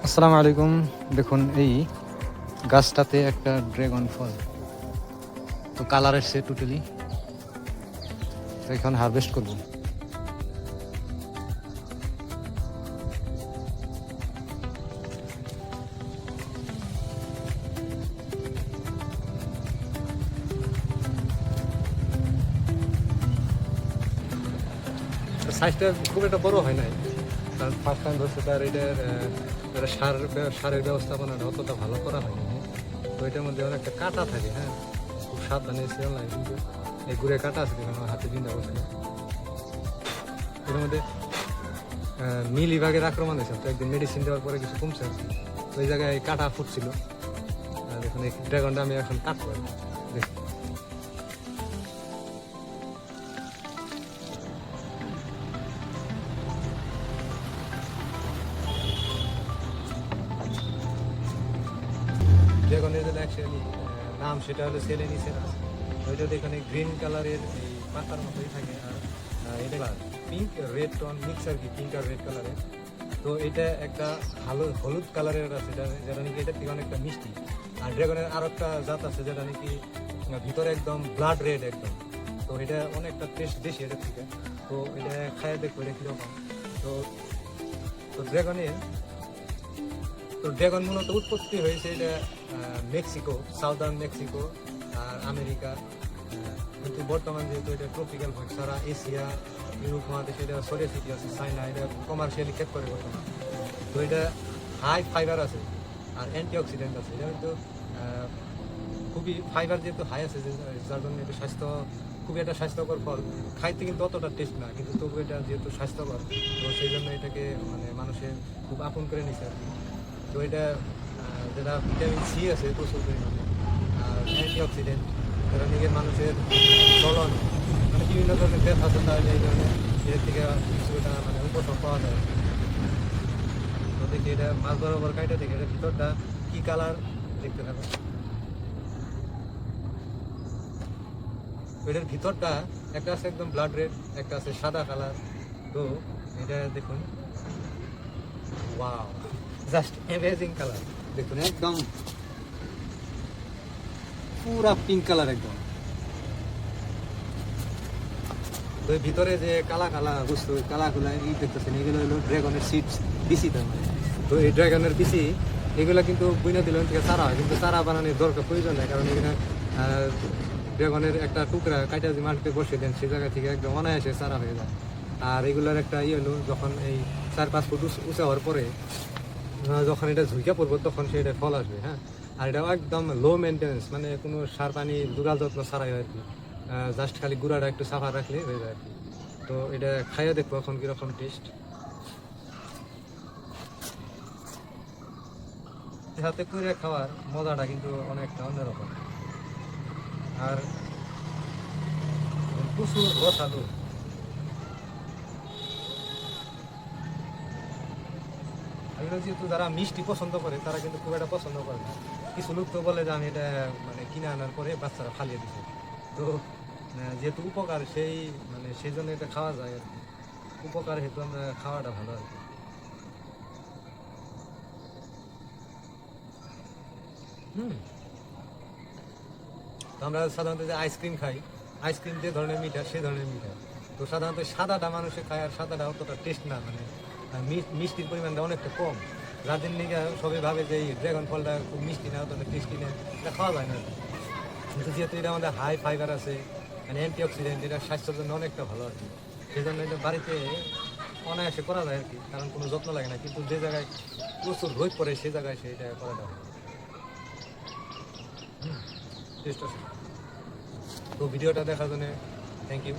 আসসালামু আলাইকুম। দেখুন এই গাছটাতে একটা ড্রাগন ফল, তো কালার এসছে টোটালি, তো এখন হারভেস্ট করব। সাইজটা খুব একটা বড় হয় নাই, কারণ ফার্স্ট টাইম ধরছে, তার এটার সারের ব্যবস্থাপনাটা অতটা ভালো করা হয়নি। তো এটার মধ্যে অনেকটা কাঁটা থাকে, হ্যাঁ, খুব সাবধানে ছিল না, কিন্তু এই ঘুরে কাঁটা আছে, আমার হাতে চিন্তা করছে। এর মধ্যে মিলিবাগের আক্রমণ হয়েছে, তো একদিন মেডিসিন দেওয়ার পরে কিছু কমছে, তো ওই জায়গায় কাঁটা ফুটছিল। দেখুন এই ড্রাগনটা আমি এখন কাটবো। দেখুন ড্রাগনের যেটা অ্যাকচুয়ালি নাম, সেটা হলো সেলেনিসেরাস। ওইটাতে এখানে গ্রিন কালারের এই পাতার মতোই থাকে, আর এটা পিঙ্ক রেড টোন মিক্স আর কি, পিঙ্ক আর রেড কালারের। তো এটা একটা হলুদ কালারের আছে, যেটা নাকি এটা থেকে অনেকটা মিষ্টি। আর ড্রাগনের আর একটা জাত আছে যেটা নাকি ভিতরে একদম ব্লাড রেড একদম, তো এটা অনেকটা টেস্ট বেশি এটার থেকে। তো এটা খাইয়ে দেখবো এটা কীরকম। তো তো ড্রাগনের তো ড্রাগন মূলত উৎপত্তি হয়েছে এটা মেক্সিকো, সাউদার্ন মেক্সিকো আর আমেরিকা। কিন্তু বর্তমান যেহেতু এটা ট্রপিক্যাল হয়, সারা এশিয়া ইউরোপ মহাদেশে এটা ছড়িয়ে ছিটিয়ে আছে, চায়না এটা কমার্শিয়ালি ক্ষেত করে বর্তমান। তো এটা হাই ফাইবার আছে আর অ্যান্টিঅক্সিডেন্ট আছে। এটা কিন্তু খুবই ফাইবার যেহেতু হাই আছে, যার জন্য এটা খুবই একটা স্বাস্থ্যকর ফল। খাইতে কিন্তু অতটা টেস্ট না, কিন্তু তবু এটা যেহেতু স্বাস্থ্যকর, তো সেই জন্য এটাকে মানে মানুষের খুব আপন করে নিছে আর কি। তো এটা যেটা ভিটামিন সি আছে প্রচুর পরিমাণে, আর অ্যান্টিঅক্সিডেন্ট, যেটা নিজের মানুষের চলন মানে বিভিন্ন ধরনের ব্যথা আছে, তাহলে এই ধরনের এর থেকে কিছুটা মানে উপশম পাওয়া যায়। তো দেখি এটা মাছ বরাবর কাইটা দেখি এটা ভিতরটা কী কালার দেখতে থাকো। এটার ভিতরটা একটা আছে একদম ব্লাড রেড, একটা আছে সাদা কালার। তো এটা দেখুন, ওয়াও, জাস্ট অ্যামেজিং কালার। দেখুন একদম পুরা পিঙ্ক কালার একদম। তো ভিতরে যে কালা কালা বস্তু, কালাগুলা ই দেখতেছেন, এগুলো হলো ড্রাগনের সিডস, বিসি। তার মানে তো এই ড্রাগনের বিসি এগুলো কিন্তু বুইনা দিলে থেকে চারা হয়, কিন্তু চারা বানানোর দরকার প্রয়োজন নেই, কারণ এখানে ড্রাগনের একটা টুকরা কাইটা যদি মাটিতে বসে দেন, সেই জায়গা থেকে একদম অনায়াসে চারা হয়ে যায়। আর এগুলোর একটা হলো, যখন এই 4-5 ফুট উঁচা হওয়ার পরে যখন এটা ঝুঁকে পড়বো, তখন সেটা ফল আসবে, হ্যাঁ। আর এটাও একদম লো মেনটেন্যান্স, মানে কোনো সার পানি দুগাল যত্ন ছাড়াই হয় আর কি, জাস্ট খালি গুঁড়াটা একটু সাফা রাখলে হয়ে যায় আর কি। তো এটা খাইয়ে দেখবো এখন কীরকম টেস্ট। হাতে করে খাওয়ার মজাটা কিন্তু অনেকটা অন্যরকম, আর প্রচুর রসালো। এগুলো যেহেতু যারা মিষ্টি পছন্দ করে, তারা কিন্তু খুব একটা পছন্দ করে না। কিছু লোক তো বলে যে আমি এটা মানে কিনে আনার পরে বাচ্চারা ফালিয়ে দিছে। তো যেহেতু উপকার, সেই জন্য এটা খাওয়া যায় আর কি। উপকার হেতু আমরা খাওয়াটা ভালো আর কি। তো আমরা সাধারণত যে আইসক্রিম খাই, আইসক্রিম যে ধরনের মিঠা সেই ধরনের মিঠা। তো সাধারণত সাদাটা মানুষে খায়, আর সাদাটা অতটা টেস্ট না, মানে মিষ্টির পরিমাণটা অনেকটা কম। যাদের নিয়ে সবাই ভাবে যে এই ড্রাগন ফলটা খুব মিষ্টি না, অতটা টেস্টি না, এটা খাওয়া যায় না। কিন্তু যেহেতু এটা আমাদের হাই ফাইবার আছে, মানে অ্যান্টিঅক্সিডেন্ট, এটা স্বাস্থ্যের জন্য অনেকটা ভালো আর কি। সেই জন্য এটা বাড়িতে অনায়াসে করা যায় আর কি, কারণ কোনো যত্ন লাগে না। কিন্তু যে জায়গায় প্রচুর রোদ পড়ে, সেই জায়গায় সেটা করাটা হয়। টেস্ট আছে। তো ভিডিওটা দেখার জন্য থ্যাংক ইউ।